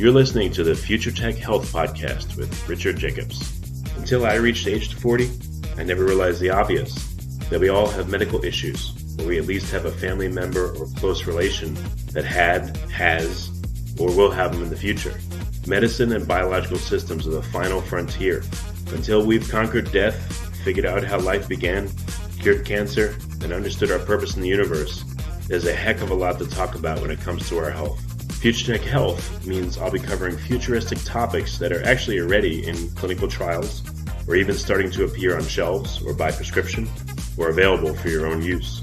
You're listening to the Future Tech Health Podcast with Richard Jacobs. Until I reached age 40, I never realized the obvious, that we all have medical issues, or we at least have a family member or close relation that has, or will have them in the future. Medicine and biological systems are the final frontier. Until we've conquered death, figured out how life began, cured cancer, and understood our purpose in the universe, there's a heck of a lot to talk about when it comes to our health. Future Tech Health means I'll be covering futuristic topics that are actually already in clinical trials, or even starting to appear on shelves or by prescription, or available for your own use.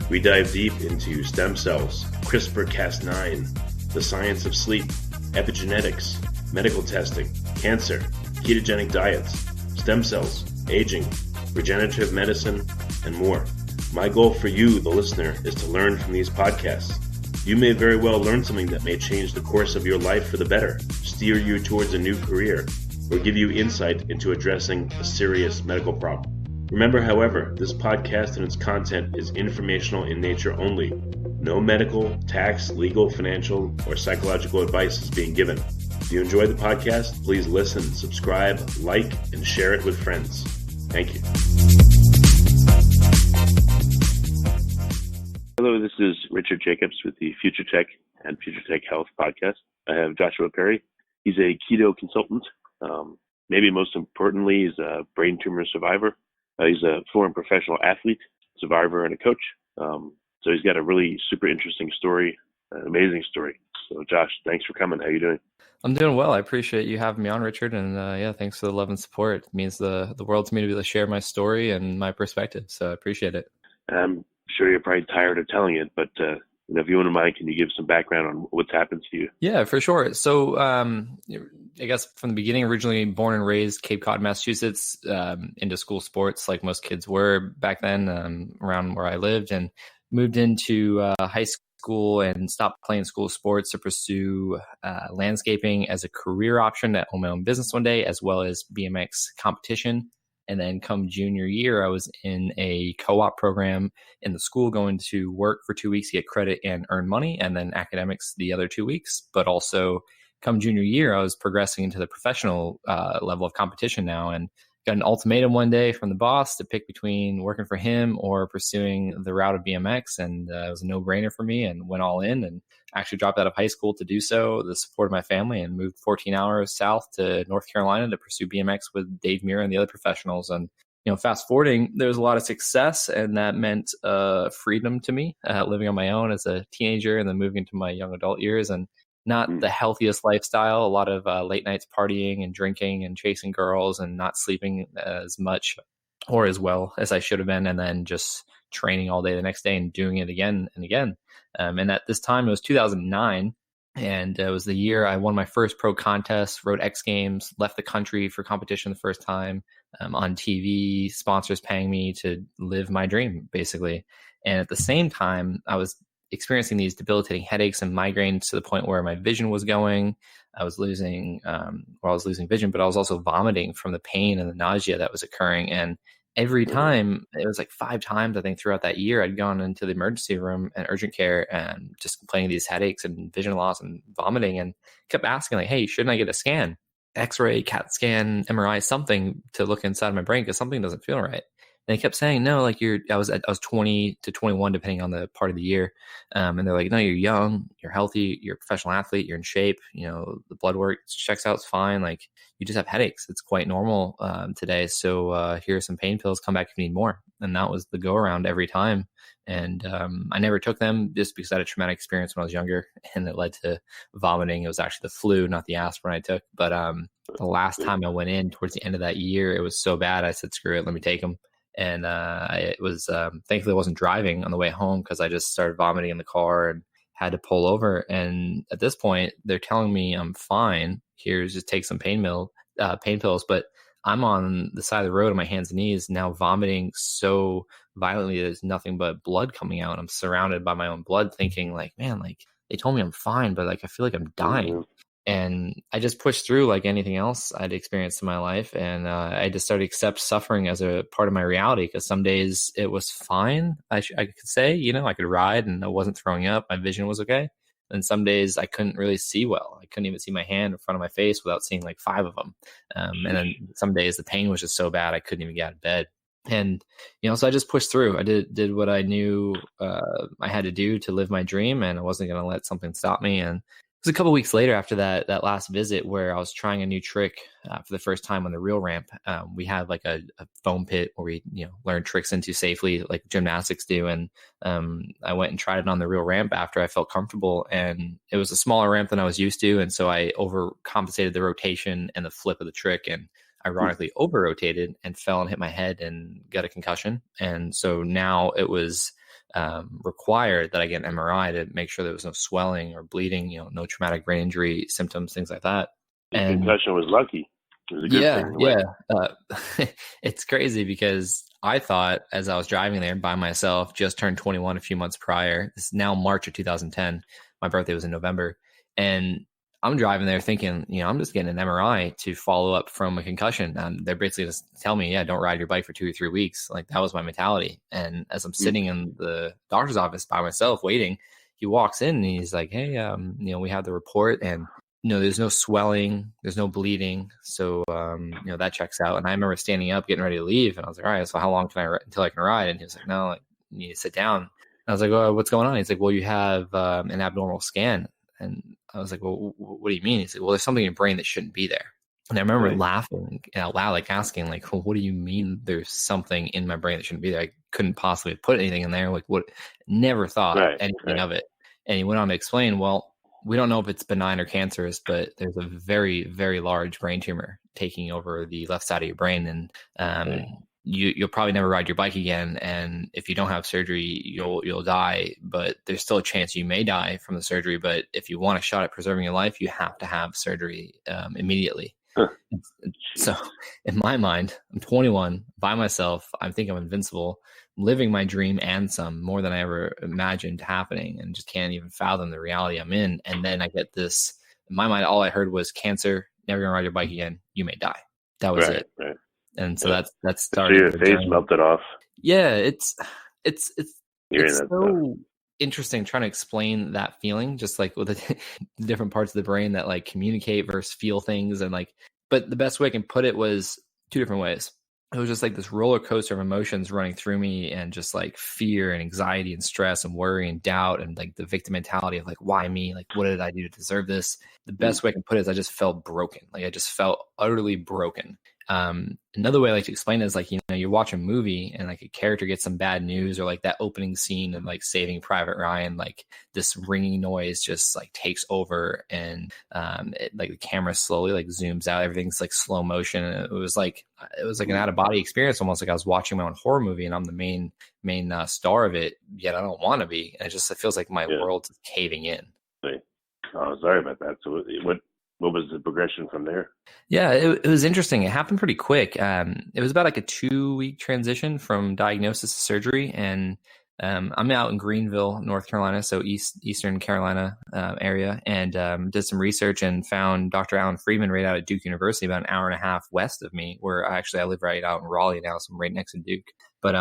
We dive deep into stem cells, CRISPR-Cas9, the science of sleep, epigenetics, medical testing, cancer, ketogenic diets, stem cells, aging, regenerative medicine, and more. My goal for you, the listener, is to learn from these podcasts. You may very well learn something that may change the course of your life for the better, steer you towards a new career, or give you insight into addressing a serious medical problem. Remember, however, this podcast and its content is informational in nature only. No medical, tax, legal, financial, or psychological advice is being given. If you enjoy the podcast, please listen, subscribe, like, and share it with friends. Thank you. Hello, this is Richard Jacobs with the Future Tech and Future Tech Health podcast. I have Joshua Perry. He's a keto consultant. Maybe most importantly, he's a brain tumor survivor. He's a former professional athlete, survivor, and a coach. So he's got a really super interesting story, an amazing story. So Josh, thanks for coming. How are you doing? I'm doing well. I appreciate you having me on, Richard. And thanks for the love and support. It means the world to me to be able to share my story and my perspective. So I appreciate it. I'm sure you're probably tired of telling it, but if you wouldn't mind, can you give some background on what's happened to you? Yeah, for sure. So I guess from the beginning, originally born and raised Cape Cod, Massachusetts, into school sports like most kids were back then, around where I lived, and moved into high school and stopped playing school sports to pursue landscaping as a career option to own my own business one day, as well as BMX competition. And then come junior year, I was in a co-op program in the school, going to work for 2 weeks to get credit and earn money, and then academics the other 2 weeks. But also come junior year, I was progressing into the professional level of competition now, and got an ultimatum one day from the boss to pick between working for him or pursuing the route of BMX. And it was a no-brainer for me, and went all in, and actually dropped out of high school to do so, the support of my family, and moved 14 hours south to North Carolina to pursue BMX with Dave Mira and the other professionals. And, fast forwarding, there was a lot of success, and that meant freedom to me, living on my own as a teenager and then moving into my young adult years. And not the healthiest lifestyle, a lot of late nights partying and drinking and chasing girls and not sleeping as much or as well as I should have been. And then just training all day the next day and doing it again and again. And at this time, it was 2009. And it was the year I won my first pro contest, rode X Games, left the country for competition the first time, on TV, sponsors paying me to live my dream, basically. And at the same time, I was experiencing these debilitating headaches and migraines to the point where my vision was going. I was losing vision, but I was also vomiting from the pain and the nausea that was occurring. And every time, it was like 5 times, I think, throughout that year, I'd gone into the emergency room and urgent care and just complaining of these headaches and vision loss and vomiting, and kept asking, like, hey, shouldn't I get a scan? X-ray, CAT scan, MRI, something to look inside my brain because something doesn't feel right. And they kept saying, no, like I was 20 to 21, depending on the part of the year. And they're like, no, you're young, you're healthy, you're a professional athlete, you're in shape, the blood work checks out, it's fine. Like, you just have headaches. It's quite normal today. So here are some pain pills, come back if you need more. And that was the go around every time. And I never took them just because I had a traumatic experience when I was younger, and it led to vomiting. It was actually the flu, not the aspirin I took. But the last time I went in towards the end of that year, it was so bad. I said, screw it, let me take them. And it was thankfully I wasn't driving on the way home, because I just started vomiting in the car and had to pull over. And at this point, they're telling me I'm fine. Here's just take some pain pills. But I'm on the side of the road on my hands and knees now, vomiting so violently there's nothing but blood coming out. I'm surrounded by my own blood, thinking like, man, like they told me I'm fine, but like I feel like I'm dying. And I just pushed through like anything else I'd experienced in my life. And I just started to accept suffering as a part of my reality, because some days it was fine. I could say, I could ride and I wasn't throwing up. My vision was okay. And some days I couldn't really see well. I couldn't even see my hand in front of my face without seeing like 5 of them. And then some days the pain was just so bad I couldn't even get out of bed. And, so I just pushed through. I did what I knew I had to do to live my dream, and I wasn't going to let something stop me. And it was a couple of weeks later after that last visit where I was trying a new trick for the first time on the real ramp. We have like a foam pit where we, learn tricks into safely, like gymnastics do. And I went and tried it on the real ramp after I felt comfortable, and it was a smaller ramp than I was used to. And so I overcompensated the rotation and the flip of the trick, and ironically over-rotated and fell and hit my head and got a concussion. And so now it was required that I get an MRI to make sure there was no swelling or bleeding, no traumatic brain injury symptoms, things like that. The concussion was lucky. It was a good thing. It's crazy because I thought as I was driving there by myself, just turned 21 a few months prior. This is now March of 2010. My birthday was in November. And I'm driving there thinking, I'm just getting an MRI to follow up from a concussion. They're basically just tell me, don't ride your bike for 2 or 3 weeks. Like that was my mentality. And as I'm sitting in the doctor's office by myself waiting, he walks in and he's like, hey, we have the report, and, there's no swelling, there's no bleeding. So, that checks out. And I remember standing up, getting ready to leave. And I was like, all right, so how long until I can ride? And he was like, no, like, you need to sit down. And I was like, oh, what's going on? He's like, well, you have an abnormal scan. And I was like, well, what do you mean? He's like, well, there's something in your brain that shouldn't be there. And I remember laughing out loud, like asking, like, well, what do you mean there's something in my brain that shouldn't be there? I couldn't possibly put anything in there. Like, what? Never thought anything of it. And he went on to explain, well, we don't know if it's benign or cancerous, but there's a very, very large brain tumor taking over the left side of your brain. And you'll probably never ride your bike again. And if you don't have surgery, you'll die, but there's still a chance you may die from the surgery. But if you want a shot at preserving your life, you have to have surgery immediately. Huh. So in my mind, I'm 21 by myself. I think I'm invincible, living my dream and some, more than I ever imagined happening, and just can't even fathom the reality I'm in. And then I get this, in my mind, all I heard was cancer, never gonna ride your bike again. You may die. That was it. Right. And so that started. So your face melted off. Yeah, it's so interesting trying to explain that feeling, just like with the different parts of the brain that like communicate versus feel things, and like. But the best way I can put it was 2 different ways. It was just like this roller coaster of emotions running through me, and just like fear and anxiety and stress and worry and doubt, and like the victim mentality of like, why me? Like, what did I do to deserve this? The best way I can put it is I just felt broken. Like I just felt utterly broken. Another way I like to explain it is like, you watch a movie and like a character gets some bad news, or like that opening scene of like Saving Private Ryan, like this ringing noise just like takes over, and like the camera slowly like zooms out, everything's like slow motion. And it was like an out of body experience, almost like I was watching my own horror movie and I'm the main star of it, yet I don't want to be. And it feels like my world is caving in. Oh, sorry about that. So what was the progression from there? Yeah, it was interesting. It happened pretty quick. It was about like a 2-week transition from diagnosis to surgery. And I'm out in Greenville, North Carolina, so Eastern Carolina area, and did some research and found Dr. Alan Friedman right out at Duke University, about an hour and a half west of me, where I live right out in Raleigh now, so I'm right next to Duke. But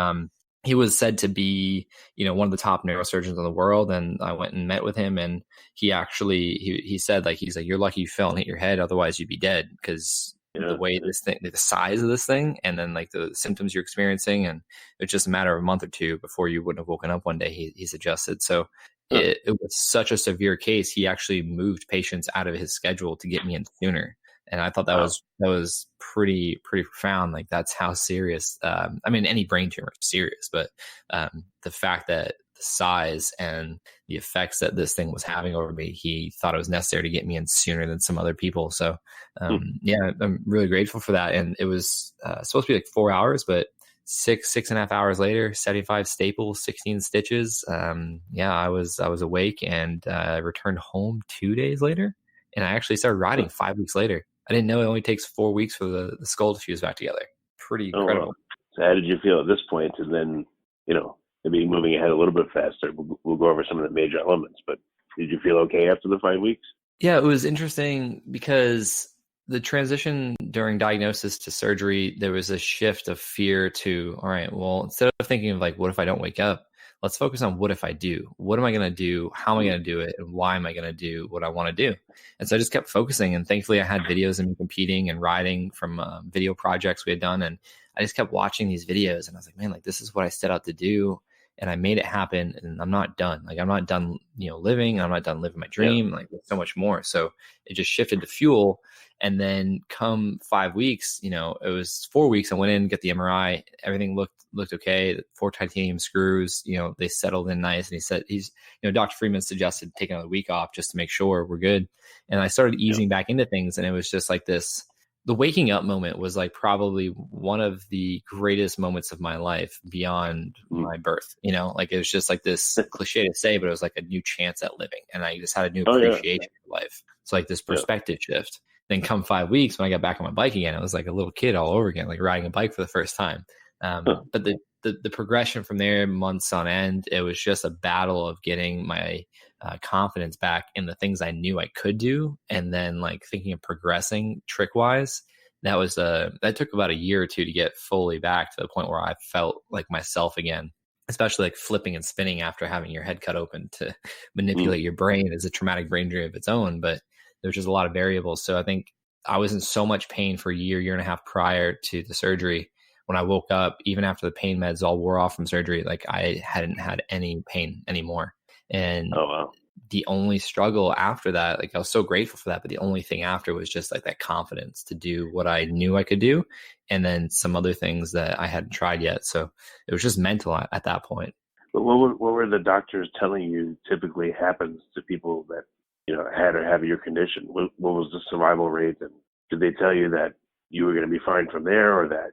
he was said to be, one of the top neurosurgeons in the world. And I went and met with him, and he actually, he said, like, he's like, you're lucky you fell and hit your head. Otherwise you'd be dead. Cause the way this thing, the size of this thing, and then like the symptoms you're experiencing, and it's just a matter of a month or 2 before you wouldn't have woken up one day, he suggested. So it was such a severe case. He actually moved patients out of his schedule to get me in sooner. And I thought that was pretty profound. Like that's how serious. I mean, any brain tumor is serious, but the fact that the size and the effects that this thing was having over me, he thought it was necessary to get me in sooner than some other people. So yeah, I'm really grateful for that. And it was supposed to be like 4 hours, but 6.5 hours later, 75 staples, 16 stitches. Yeah, I was awake, and I returned home 2 days later, and I actually started riding 5 weeks later. I didn't know it only takes 4 weeks for the skull to fuse back together. Pretty incredible. Wow. So how did you feel at this point? And then, maybe moving ahead a little bit faster, we'll go over some of the major elements, but did you feel okay after the 5 weeks? Yeah, it was interesting because the transition during diagnosis to surgery, there was a shift of fear to, all right, well, instead of thinking of like, what if I don't wake up? let's focus on what if I do? What am I going to do? How am I going to do it? And why am I going to do what I want to do? And so I just kept focusing. And thankfully, I had videos of me competing and riding from video projects we had done. And I just kept watching these videos. And I was like, man, like this is what I set out to do. And I made it happen. And I'm not done. Like I'm not done, living. I'm not done living my dream. Like there's so much more. So it just shifted to fuel. And then come 5 weeks, it was 4 weeks. I went in, get the MRI. Everything looked okay. 4 titanium screws, they settled in nice. And he said, Dr. Freeman suggested taking another week off just to make sure we're good. And I started easing back into things. And it was just like the waking up moment was like probably one of the greatest moments of my life beyond my birth. Like it was just like this cliche to say, but it was like a new chance at living. And I just had a new appreciation for life. So like this perspective shift. Then come 5 weeks when I got back on my bike again, it was like a little kid all over again, like riding a bike for the first time. But the progression from there, months on end, it was just a battle of getting my confidence back in the things I knew I could do. And then like thinking of progressing trick wise, that took about a year or two to get fully back to the point where I felt like myself again, especially like flipping and spinning after having your head cut open to manipulate your brain is a traumatic brain injury of its own. But there's just a lot of variables. So I think I was in so much pain for a year and a half prior to the surgery. When I woke up, even after the pain meds all wore off from surgery, like I hadn't had any pain anymore. And the only struggle after that, like I was so grateful for that, but the only thing after was just like that confidence to do what I knew I could do. And then some other things that I hadn't tried yet. So it was just mental at that point. But what were the doctors telling you typically happens to people that, had or have your condition? What was the survival rate? And did they tell you that you were going to be fine from there or that,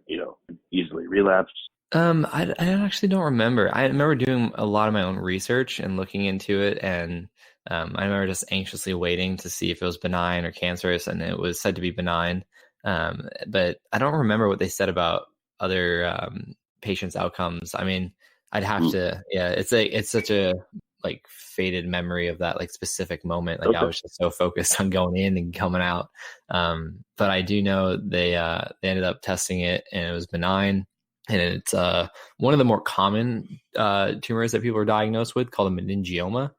easily relapsed? I actually don't remember. I remember doing a lot of my own research and looking into it. And I remember just anxiously waiting to see if it was benign or cancerous, and it was said to be benign. But I don't remember what they said about other patients' outcomes. I mean, I'd have to, it's such a like faded memory of that like specific moment. Like I was just so focused on going in and coming out. But I do know they ended up testing it and it was benign. And it's one of the more common tumors that people are diagnosed with, called a meningioma.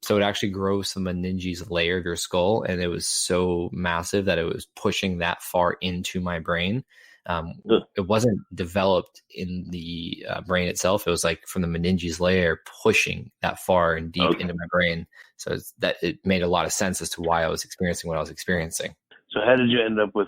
So it actually grows the meninges layer of your skull, and it was so massive that it was pushing that far into my brain. It wasn't developed in the brain itself. It was like from the meninges layer pushing that far and deep into my brain. So it made a lot of sense as to why I was experiencing what I was experiencing. So how did you end up with,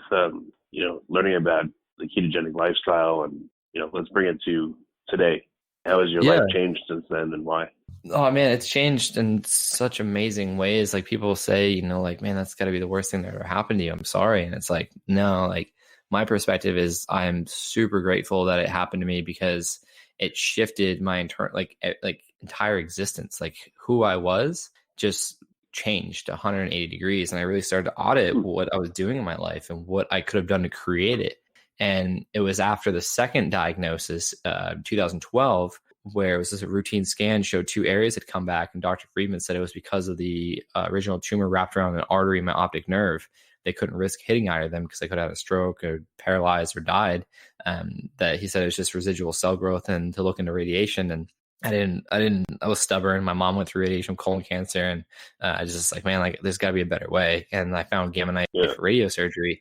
learning about the ketogenic lifestyle and, let's bring it to today. How has your life changed since then and why? Oh man, it's changed in such amazing ways. Like people say, like, man, that's gotta be the worst thing that ever happened to you. I'm sorry. And it's like, no, like my perspective is I'm super grateful that it happened to me because it shifted my entire existence. Like who I was just changed 180 degrees. And I really started to audit what I was doing in my life and what I could have done to create it. And it was after the second diagnosis, 2012, where it was just a routine scan showed 2 areas had come back. And Dr. Friedman said it was because of the original tumor wrapped around an artery in my optic nerve. They couldn't risk hitting either of them because they could have had a stroke or paralyzed or died. That he said it was just residual cell growth and to look into radiation. And I was stubborn. My mom went through radiation, colon cancer. And I was just like, man, like there's gotta be a better way. And I found gamma knife radiosurgery,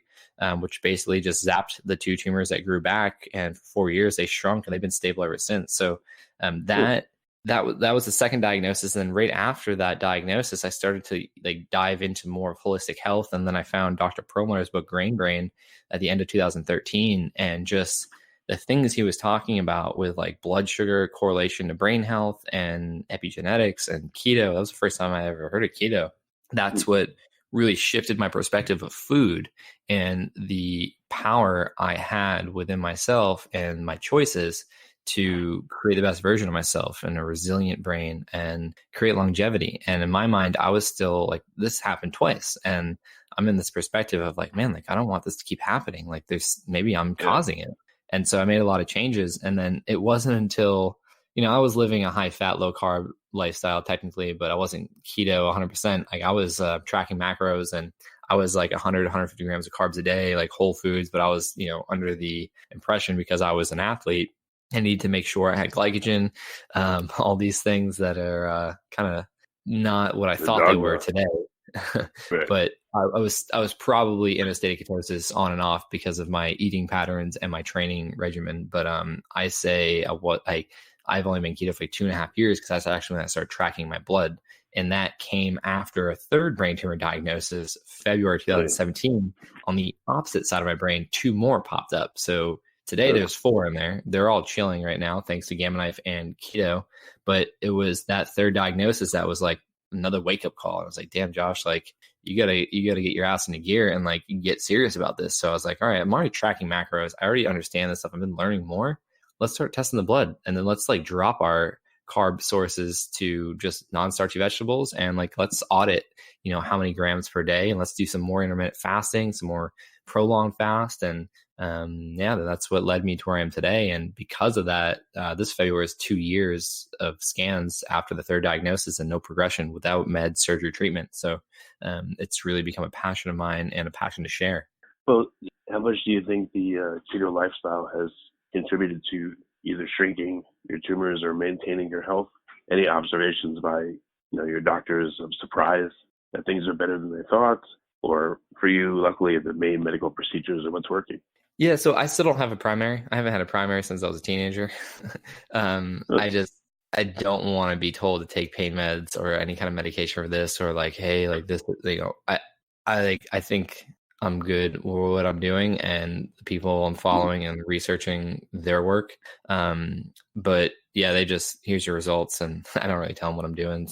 which basically just zapped the 2 tumors that grew back. And for 4 years they shrunk and they've been stable ever since. So that was the second diagnosis. And then right after that diagnosis, I started to like dive into more holistic health. And then I found Dr. Perlmutter's book, Grain Brain, at the end of 2013. And just the things he was talking about with like blood sugar correlation to brain health and epigenetics and keto. That was the first time I ever heard of keto. That's what really shifted my perspective of food and the power I had within myself and my choices to create the best version of myself and a resilient brain and create longevity. And in my mind, I was still like, this happened twice. And I'm in this perspective of like, man, like, I don't want this to keep happening. Like maybe I'm causing it. And so I made a lot of changes. And then it wasn't until, I was living a high fat, low carb lifestyle technically, but I wasn't keto 100%. Like I was tracking macros and I was like 100, 150 grams of carbs a day, like whole foods. But I was, under the impression because I was an athlete I need to make sure I had glycogen, all these things that are kind of not what I The thought they were dogma. today. Right. But I was probably in a state of ketosis on and off because of my eating patterns and my training regimen. But I say I've only been keto for like 2.5 years because that's actually when I started tracking my blood, and that came after a third brain tumor diagnosis, February 2017. On the opposite side of my brain, two more popped up. So today there's four in there. They're all chilling right now thanks to Gamma Knife and keto. But it was that third diagnosis that was like another wake up call. I was like, damn, Josh, like you gotta get your ass into gear and like get serious about this. So I was like, all right, I'm already tracking macros. I already understand this stuff. I've been learning more. Let's start testing the blood, and then let's like drop our carb sources to just non-starchy vegetables, and like let's audit, how many grams per day, and let's do some more intermittent fasting, some more prolonged fast, and that's what led me to where I am today. And because of that, this February is 2 years of scans after the third diagnosis and no progression without med surgery treatment. So it's really become a passion of mine and a passion to share. Well, how much do you think the keto lifestyle has contributed to either shrinking your tumors or maintaining your health? Any observations by your doctors of surprise that things are better than they thought, or for you, luckily, the main medical procedures are what's working? Yeah, so I still don't have a primary. I haven't had a primary since I was a teenager. I don't want to be told to take pain meds or any kind of medication for this, or like, hey, like this, I think I'm good with what I'm doing and the people I'm following and researching their work. But yeah, here's your results, and I don't really tell them what I'm doing.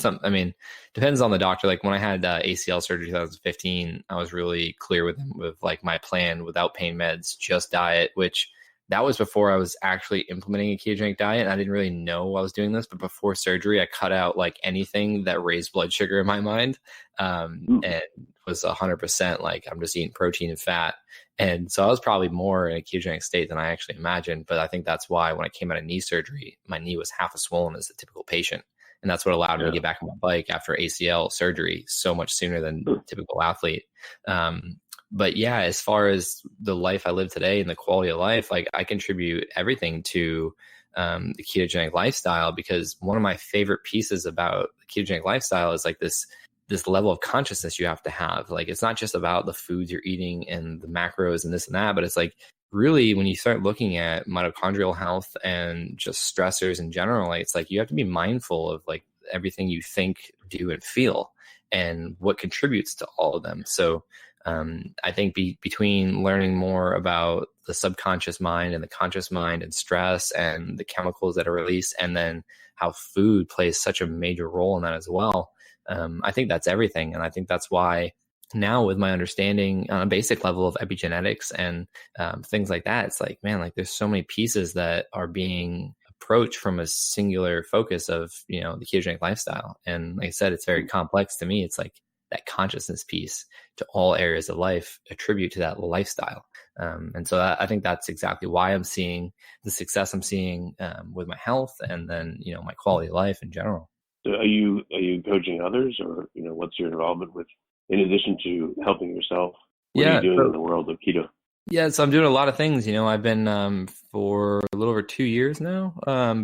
Depends on the doctor. Like when I had ACL surgery in 2015, I was really clear with him with like my plan without pain meds, just diet, which that was before I was actually implementing a ketogenic diet. I didn't really know I was doing this, but before surgery, I cut out like anything that raised blood sugar in my mind, and was 100% like I'm just eating protein and fat. And so I was probably more in a ketogenic state than I actually imagined. But I think that's why when I came out of knee surgery, my knee was half as swollen as a typical patient. And that's what allowed me to get back on my bike after ACL surgery so much sooner than a typical athlete. But yeah, as far as the life I live today and the quality of life, like I contribute everything to the ketogenic lifestyle, because one of my favorite pieces about the ketogenic lifestyle is like this level of consciousness you have to have. Like, it's not just about the foods you're eating and the macros and this and that, but it's like really when you start looking at mitochondrial health and just stressors in general, like, it's like you have to be mindful of like everything you think, do, and feel and what contributes to all of them. So I think between learning more about the subconscious mind and the conscious mind and stress and the chemicals that are released, and then how food plays such a major role in that as well, I think that's everything. And I think that's why now, with my understanding on a basic level of epigenetics and things like that, it's like, man, like there's so many pieces that are being approached from a singular focus of, the ketogenic lifestyle. And like I said, it's very complex to me. It's like that consciousness piece to all areas of life attribute to that lifestyle. And so I think that's exactly why I'm seeing the success I'm seeing with my health, and then, my quality of life in general. So are you coaching others, or what's your involvement with, in addition to helping yourself? What are you doing in the world of keto? Yeah, so I'm doing a lot of things. I've been for a little over 2 years now,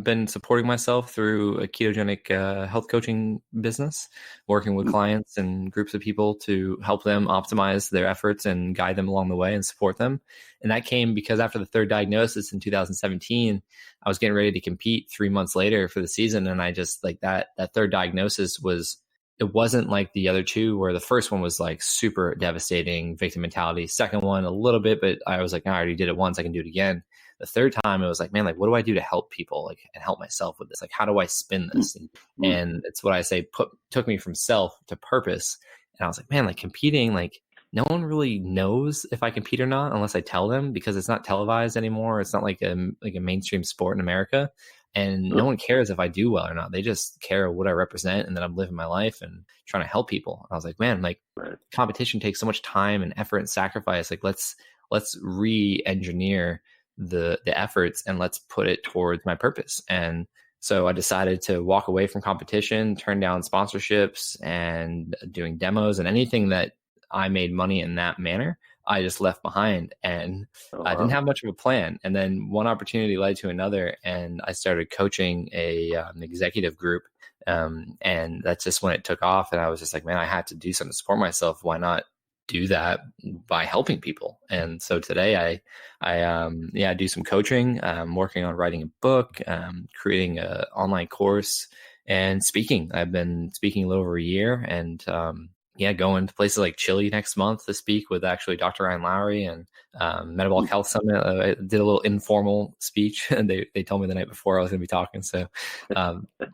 been supporting myself through a ketogenic health coaching business, working with clients and groups of people to help them optimize their efforts and guide them along the way and support them. And that came because after the third diagnosis in 2017, I was getting ready to compete 3 months later for the season. And I just like that third diagnosis it wasn't like the other two, where the first one was like super devastating, victim mentality. Second one, a little bit, but I was like, no, I already did it once, I can do it again. The third time, it was like, man, like, what do I do to help people, like, and help myself with this? Like, how do I spin this? And it's what I say, took me from self to purpose. And I was like, man, like competing, like no one really knows if I compete or not unless I tell them, because it's not televised anymore. It's not like a mainstream sport in America. And no one cares if I do well or not. They just care what I represent and that I'm living my life and trying to help people. And I was like, man, like competition takes so much time and effort and sacrifice. Like let's re-engineer the efforts and let's put it towards my purpose. And so I decided to walk away from competition, turn down sponsorships and doing demos and anything that I made money in that manner. I just left behind, and Oh, I didn't wow. have much of a plan. And then one opportunity led to another, and I started coaching an executive group. And that's just when it took off. And I was just like, man, I had to do something to support myself. Why not do that by helping people? And so today I do some coaching. I'm working on writing a book, creating an online course, and speaking. I've been speaking a little over a year, and going to places like Chile next month to speak with actually Dr. Ryan Lowry and Metabolic Health Summit. I did a little informal speech, and they told me the night before I was going to be talking. So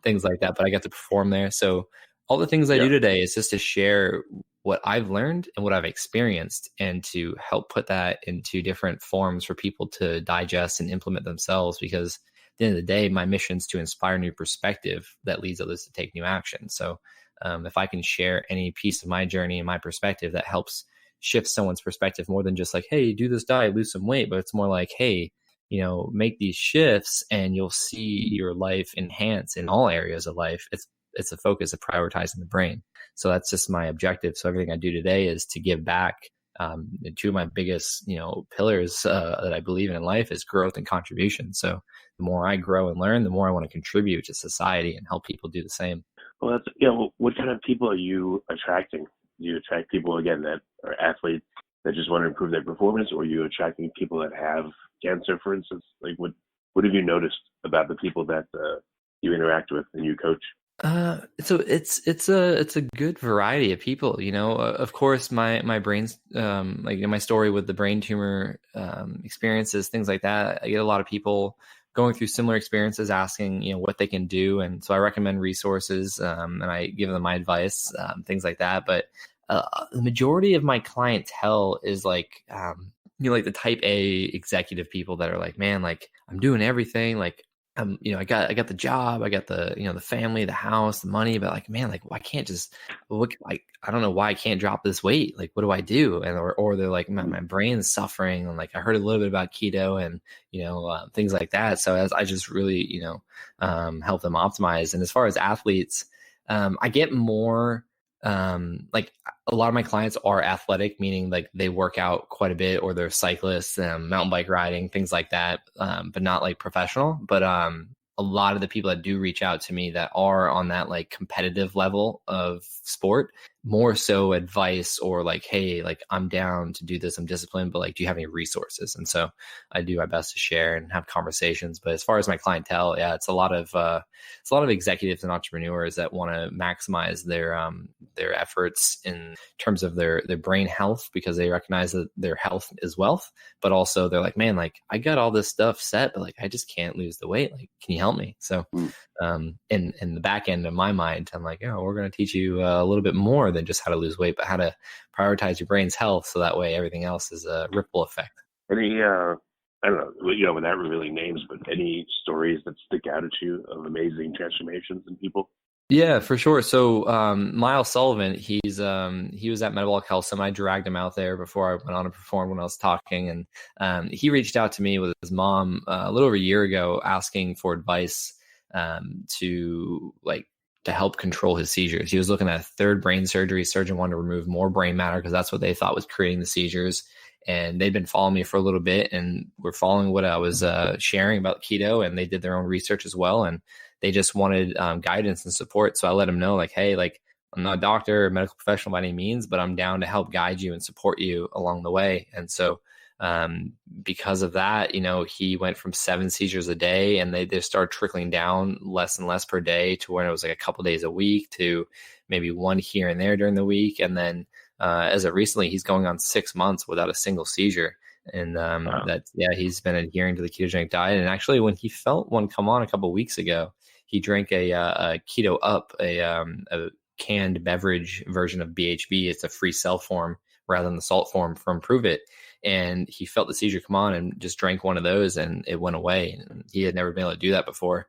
things like that, but I got to perform there. So all the things I do today is just to share what I've learned and what I've experienced, and to help put that into different forms for people to digest and implement themselves. Because at the end of the day, my mission is to inspire new perspective that leads others to take new action. So if I can share any piece of my journey and my perspective that helps shift someone's perspective, more than just like, hey, do this diet, lose some weight, but it's more like, hey, make these shifts and you'll see your life enhance in all areas of life. It's a focus of prioritizing the brain. So that's just my objective. So everything I do today is to give back. Two of my biggest, pillars that I believe in life is growth and contribution. So the more I grow and learn, the more I want to contribute to society and help people do the same. Well, what kind of people are you attracting? Do you attract people, again, that are athletes that just want to improve their performance, or are you attracting people that have cancer, for instance? Like, what have you noticed about the people that you interact with and you coach? So it's a good variety of people, of course, my brain's, like in my story with the brain tumor, experiences, things like that. I get a lot of people going through similar experiences, asking, what they can do. And so I recommend resources, and I give them my advice, things like that. But, the majority of my clientele is like, like the type A executive people that are like, man, like I'm doing everything. Like, I got the job, I got the, the family, the house, the money, but like, man, like, I can't just look like, I don't know why I can't drop this weight. Like, what do I do? And, or they're like, my brain's suffering. And like, I heard a little bit about keto and, things like that. So as I just really, help them optimize. And as far as athletes, I get more, like a lot of my clients are athletic, meaning like they work out quite a bit, or they're cyclists, mountain bike riding, things like that, but not like professional. But a lot of the people that do reach out to me that are on that like competitive level of sport, more so advice, or like, hey, like I'm down to do this, I'm disciplined, but like, do you have any resources? And so I do my best to share and have conversations. But as far as my clientele, yeah, it's a lot of executives and entrepreneurs that want to maximize their efforts in terms of their brain health, because they recognize that their health is wealth. But also they're like, man, like I got all this stuff set, but like I just can't lose the weight. Like, can you help me? So in the back end of my mind, I'm like, we're going to teach you a little bit more than just how to lose weight, but how to prioritize your brain's health, so that way everything else is a ripple effect. Any I don't know, without revealing names, but any stories that stick out at you of amazing transformations in people? Yeah, for sure. So Miles Sullivan, he was at Metabolic Health Summit. I dragged him out there before I went on to perform when I was talking, and he reached out to me with his mom a little over a year ago, asking for advice to help control his seizures. He was looking at a third brain surgery. Surgeon wanted to remove more brain matter because that's what they thought was creating the seizures. And they'd been following me for a little bit, and were following what I was sharing about keto, and they did their own research as well. And they just wanted guidance and support. So I let them know, like, hey, like I'm not a doctor or medical professional by any means, but I'm down to help guide you and support you along the way. And so because of that, he went from 7 seizures a day, and they just started trickling down less and less per day, to where it was like a couple days a week, to maybe 1 here and there during the week. And then as of recently, he's going on 6 months without a single seizure. And Wow. He's been adhering to the ketogenic diet. And actually, when he felt one come on a couple of weeks ago, he drank a Keto Up, a canned beverage version of BHB. It's a free cell form rather than the salt form from Prove It. And he felt the seizure come on and just drank one of those, and it went away. And he had never been able to do that before.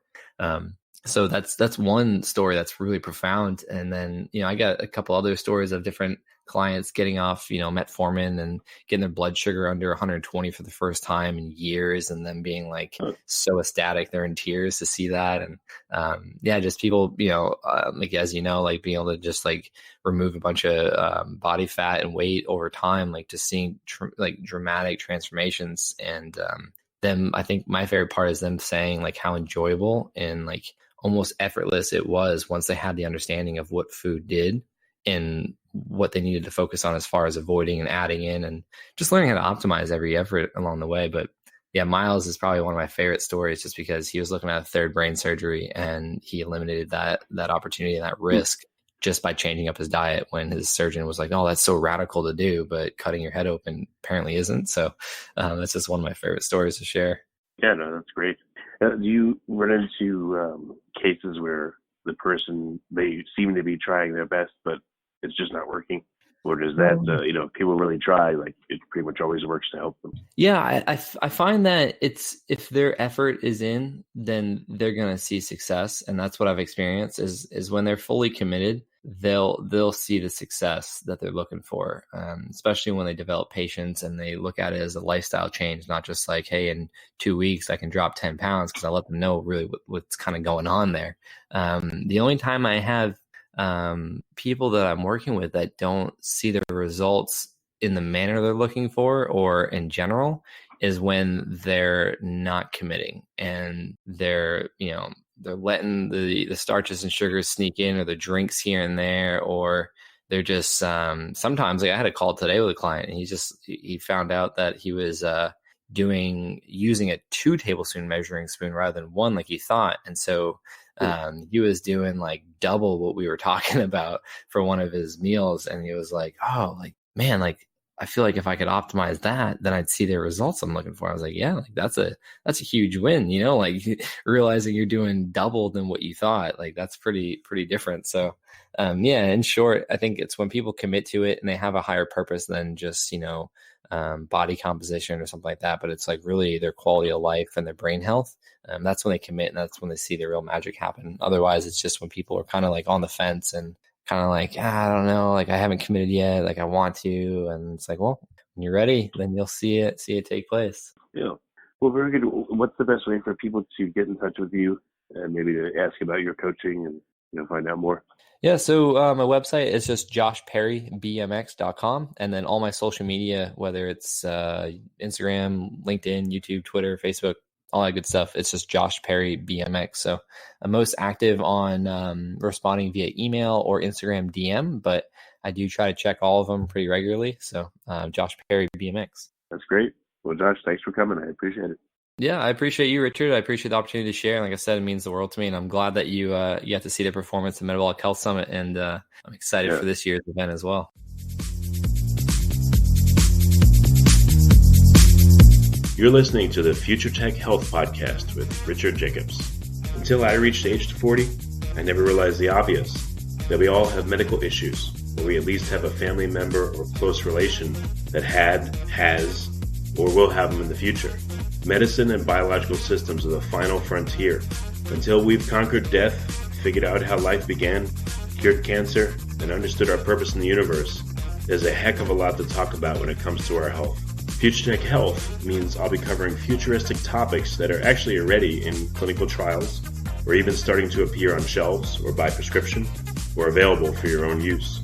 So that's one story that's really profound. And then, I got a couple other stories of different clients getting off, metformin and getting their blood sugar under 120 for the first time in years, and them being like so ecstatic they're in tears to see that. And just people, like, as like being able to just like remove a bunch of body fat and weight over time, like just seeing like dramatic transformations. And them, I think my favorite part is them saying like how enjoyable and like almost effortless it was once they had the understanding of what food did and what they needed to focus on as far as avoiding and adding in, and just learning how to optimize every effort along the way. But yeah, Miles is probably one of my favorite stories, just because he was looking at a third brain surgery and he eliminated that opportunity and that risk just by changing up his diet, when his surgeon was like, oh, that's so radical to do, but cutting your head open apparently isn't. So that's just one of my favorite stories to share. Yeah, no, that's great. Do you run into cases where the person, they seem to be trying their best, but it's just not working? Or does that, people really try, like it pretty much always works to help them? Yeah, I find that if their effort is in, then they're going to see success. And that's what I've experienced is when they're fully committed, they'll see the success that they're looking for, especially when they develop patience and they look at it as a lifestyle change, not just like, hey, in 2 weeks I can drop 10 pounds, because I let them know really what's kind of going on there. The only time I have people that I'm working with that don't see the results in the manner they're looking for, or in general, is when they're not committing and they're letting the starches and sugars sneak in, or the drinks here and there, or they're just sometimes, like I had a call today with a client, and he found out that he was using a 2 tablespoon measuring spoon rather than 1 like he thought. And so he was doing like double what we were talking about for one of his meals. And he was like, oh, like, man, like, I feel like if I could optimize that, then I'd see the results I'm looking for. I was like, yeah, like that's a huge win, like realizing you're doing double than what you thought, like that's pretty different. So in short, I think it's when people commit to it and they have a higher purpose than just, body composition or something like that, but it's like really their quality of life and their brain health. That's when they commit, and that's when they see the real magic happen. Otherwise, it's just when people are kind of like on the fence and kind of like, I don't know, like I haven't committed yet, like I want to. And it's like, well, when you're ready, then you'll see it take place. Yeah. Well, very good. What's the best way for people to get in touch with you and maybe to ask about your coaching and find out more? Yeah, so my website is just joshperrybmx.com, and then all my social media, whether it's Instagram, LinkedIn, YouTube, Twitter, Facebook, all that good stuff, it's just Josh Perry BMX. So I'm most active on responding via email or Instagram DM, but I do try to check all of them pretty regularly. So Josh Perry BMX. That's great. Well, Josh, thanks for coming. I appreciate it. Yeah, I appreciate you, Richard. I appreciate the opportunity to share. Like I said, it means the world to me, and I'm glad that you got to see the Performance and Metabolic Health Summit, and I'm excited for this year's event as well. You're listening to the Future Tech Health Podcast with Richard Jacobs. Until I reached age 40, I never realized the obvious, that we all have medical issues, or we at least have a family member or close relation that has, or will have them in the future. Medicine and biological systems are the final frontier. Until we've conquered death, figured out how life began, cured cancer, and understood our purpose in the universe, there's a heck of a lot to talk about when it comes to our health. Future Tech Health means I'll be covering futuristic topics that are actually already in clinical trials, or even starting to appear on shelves or by prescription, or available for your own use.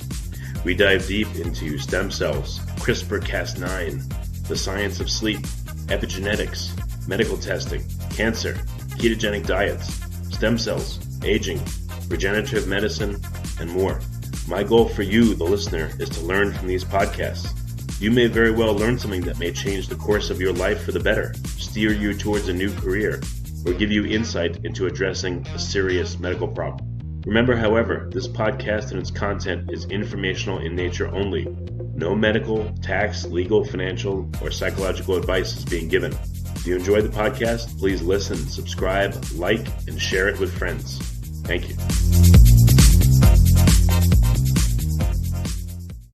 We dive deep into stem cells, CRISPR-Cas9, the science of sleep, epigenetics, medical testing, cancer, ketogenic diets, stem cells, aging, regenerative medicine, and more. My goal for you, the listener, is to learn from these podcasts. You may very well learn something that may change the course of your life for the better, steer you towards a new career, or give you insight into addressing a serious medical problem. Remember, however, this podcast and its content is informational in nature only. No medical, tax, legal, financial, or psychological advice is being given. If you enjoyed the podcast, please listen, subscribe, like, and share it with friends. Thank you.